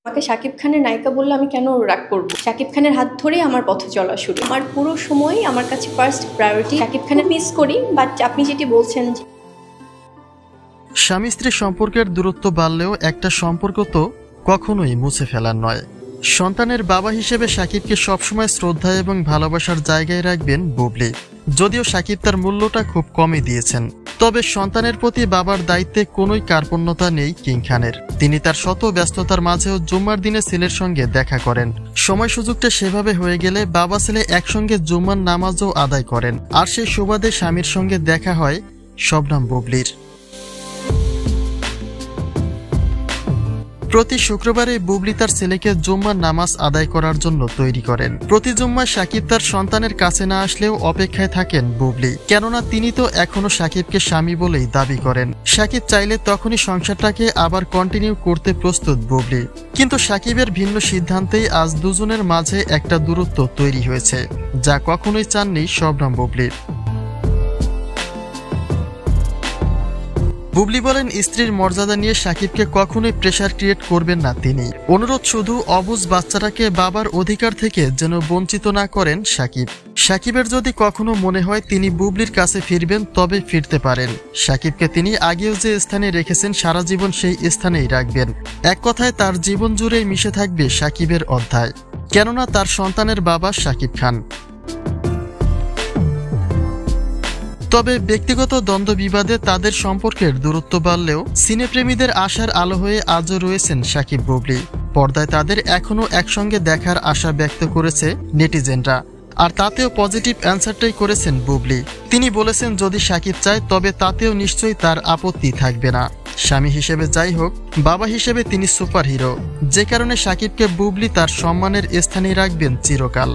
আমাকে শাকিব খানের নায়িকা বললে আমি কেন রাগ করব? শাকিব খানের হাত ধরেই আমার পথ চলা শুরু। আমার পুরো সময় আমার কাছে ফার্স্ট প্রায়োরিটি শাকিব খানের। মিস করি, বাট আপনি যেটি বলছেন যে স্বামী স্ত্রী সম্পর্কের দূরত্ব বাড়লেও একটা সম্পর্ক তো কখনোই মুছে ফেলার নয়। সন্তানের বাবা হিসেবে শাকিবকে সবসময় শ্রদ্ধা এবং ভালোবাসার জায়গায় রাখবেন বুবলি। যদিও শাকিব তার মূল্যটা খুব কমই দিয়েছেন, তবে সন্তানের প্রতি বাবার দায়িত্বে কোনোই কার্পণ্যতা নেই কিং খানের। তিনি তার শত ব্যস্ততার মাঝেও জুম্মার দিনে ছেলের সঙ্গে দেখা করেন। সময় সুযোগটা সেভাবে হয়ে গেলে বাবা ছেলে একসঙ্গে জুম্মার নামাজও আদায় করেন। আর সেই সুবাদে স্বামীর সঙ্গে দেখা হয় শবনম বুবলির। প্রতি শুক্রবারে বুবলি তার ছেলেকে জুম্মার নামাজ আদায় করার জন্য তৈরি করেন। প্রতি জুম্মায় শাকিব তার সন্তানের কাছে না আসলেও অপেক্ষায় থাকেন বুবলি, কেননা তিনি তো এখনো শাকিবকে স্বামী বলেই দাবি করেন। শাকিব চাইলে তখনই সংসারটাকে আবার কন্টিনিউ করতে প্রস্তুত বুবলি, কিন্তু শাকিবের ভিন্ন সিদ্ধান্তেই আজ দুজনের মাঝে একটা দূরত্ব তৈরি হয়েছে, যা কখনোই চাননি শবনম বুবলি। বুবলি বলেন, স্ত্রীর মর্যাদা নিয়ে শাকিবকে কখনোই প্রেশার ক্রিয়েট করবেন না তিনি। অনুরোধ শুধু অবুঝ বাচ্চাটাকে বাবার অধিকার থেকে যেন বঞ্চিত না করেন শাকিব। শাকিবের যদি কখনো মনে হয় তিনি বুবলির কাছে ফিরবেন, তবে ফিরতে পারেন। শাকিবকে তিনি আগেও যে স্থানে রেখেছেন সারা জীবন সেই স্থানেই রাখবেন। এক কথায় তার জীবন জুড়েই মিশে থাকবে শাকিবের অধ্যায়, কেননা তার সন্তানের বাবা শাকিব খান। তবে ব্যক্তিগত দ্বন্দ্ব বিবাদে তাদের সম্পর্কের দূরত্ব বাড়লেও সিনেপ্রেমীদের আশার আলো হয়ে আজও রয়েছেন শাকিব বুবলি। পর্দায় তাদের এখনও একসঙ্গে দেখার আশা ব্যক্ত করেছে নেটিজেনরা, আর তাতেও পজিটিভ অ্যান্সারটাই করেছেন বুবলি। তিনি বলেছেন, যদি শাকিব চায় তবে তাতেও নিশ্চয়ই তার আপত্তি থাকবে না। স্বামী হিসেবে যাই হোক, বাবা হিসেবে তিনি সুপারহিরো, যে কারণে শাকিবকে বুবলি তার সম্মানের স্থানে রাখবেন চিরকাল।